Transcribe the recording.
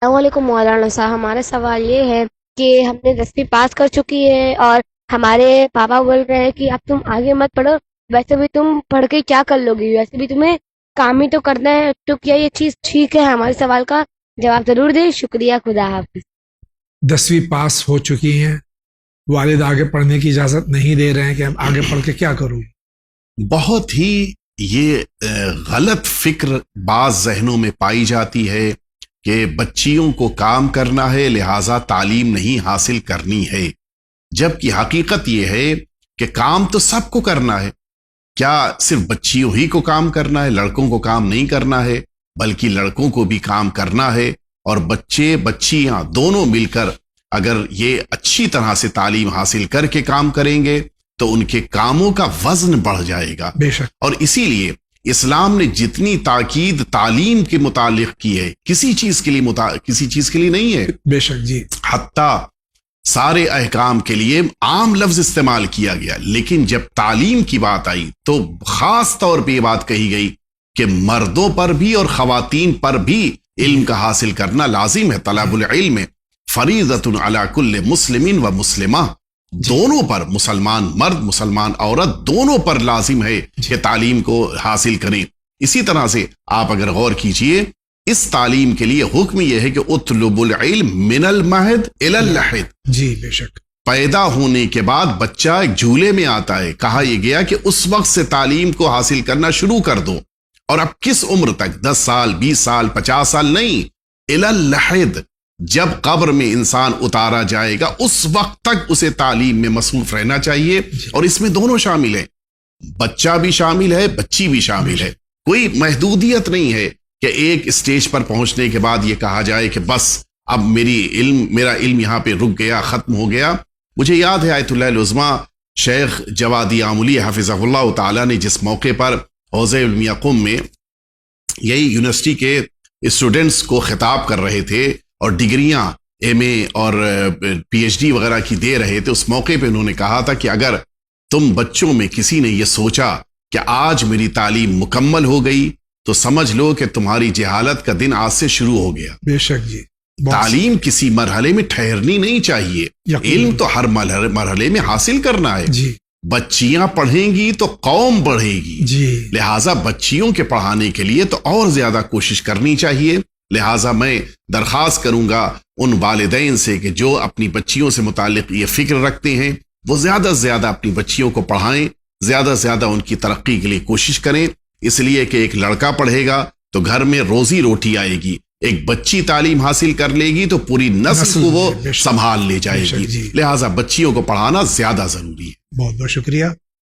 السلام علیکم مولانا صاحب، ہمارا سوال یہ ہے کہ ہم نے 10ویں پاس کر چکی ہے اور ہمارے پاپا بول رہے ہیں کہ اب تم آگے مت پڑھو، ویسے بھی تم پڑھ کے کیا کر لو گی، ویسے بھی تمہیں کام ہی تو کرنا ہے، تو کیا یہ چیز ٹھیک ہے؟ ہمارے سوال کا جواب ضرور دیں، شکریہ، خدا حافظ۔ 10ویں پاس ہو چکی ہیں، والد آگے پڑھنے کی اجازت نہیں دے رہے ہیں کہ ہم آگے پڑھ کے کیا کروں؟ بہت ہی یہ غلط فکر بعض ذہنوں میں پائی جاتی ہے کہ بچیوں کو کام کرنا ہے لہٰذا تعلیم نہیں حاصل کرنی ہے، جبکہ حقیقت یہ ہے کہ کام تو سب کو کرنا ہے۔ کیا صرف بچیوں ہی کو کام کرنا ہے؟ لڑکوں کو کام نہیں کرنا ہے، بلکہ لڑکوں کو بھی کام کرنا ہے، اور بچے بچیاں دونوں مل کر اگر یہ اچھی طرح سے تعلیم حاصل کر کے کام کریں گے تو ان کے کاموں کا وزن بڑھ جائے گا۔ بے شک۔ اور اسی لیے اسلام نے جتنی تاکید تعلیم کے متعلق کی ہے، کسی چیز کے لیے نہیں ہے، بے شک جی، حتیٰ سارے احکام کے لیے عام لفظ استعمال کیا گیا، لیکن جب تعلیم کی بات آئی تو خاص طور پہ یہ بات کہی گئی کہ مردوں پر بھی اور خواتین پر بھی علم کا حاصل کرنا لازم ہے۔ طلب العلم فریضۃ علی کل مسلم و مسلمہ، دونوں پر، مسلمان مرد مسلمان عورت دونوں پر لازم ہے کہ تعلیم کو حاصل کریں۔ اسی طرح سے آپ اگر غور کیجئے، اس تعلیم کے لیے حکم یہ ہے کہ اطلب العلم من المہد الی اللحد، جی بے شک۔ پیدا ہونے کے بعد بچہ ایک جھولے میں آتا ہے، کہا یہ گیا کہ اس وقت سے تعلیم کو حاصل کرنا شروع کر دو، اور اب کس عمر تک؟ 10 سال 20 سال 50 سال نہیں، الی اللحد، جب قبر میں انسان اتارا جائے گا اس وقت تک اسے تعلیم میں مصروف رہنا چاہیے۔ اور اس میں دونوں شامل ہیں، بچہ بھی شامل ہے، بچی بھی شامل ہے، کوئی محدودیت نہیں ہے کہ ایک اسٹیج پر پہنچنے کے بعد یہ کہا جائے کہ بس اب میرا علم یہاں پہ رک گیا، ختم ہو گیا۔ مجھے یاد ہے آیت اللہ العظمیٰ شیخ جوادی آملی حفظہ اللہ تعالی نے جس موقع پر حوض علمیہ قم میں یہی یونیورسٹی کے اسٹوڈنٹس کو خطاب کر رہے تھے اور ڈگریاں ایم اے اور پی ایچ ڈی وغیرہ کی دے رہے تھے، اس موقع پہ انہوں نے کہا تھا کہ اگر تم بچوں میں کسی نے یہ سوچا کہ آج میری تعلیم مکمل ہو گئی تو سمجھ لو کہ تمہاری جہالت کا دن آج سے شروع ہو گیا۔ بے شک جی، تعلیم کسی مرحلے میں ٹھہرنی نہیں چاہیے، علم تو ہر مرحلے میں حاصل کرنا ہے۔ جی، بچیاں پڑھیں گی تو قوم بڑھے گی، جی، لہٰذا بچیوں کے پڑھانے کے لیے تو اور زیادہ کوشش کرنی چاہیے۔ لہٰذا میں درخواست کروں گا ان والدین سے کہ جو اپنی بچیوں سے متعلق یہ فکر رکھتے ہیں وہ زیادہ سے زیادہ اپنی بچیوں کو پڑھائیں، زیادہ سے زیادہ ان کی ترقی کے لیے کوشش کریں، اس لیے کہ ایک لڑکا پڑھے گا تو گھر میں روزی روٹی آئے گی، ایک بچی تعلیم حاصل کر لے گی تو پوری نسل کو وہ سنبھال لے جائے گی، لہٰذا بچیوں کو پڑھانا زیادہ ضروری ہے۔ بہت بہت شکریہ۔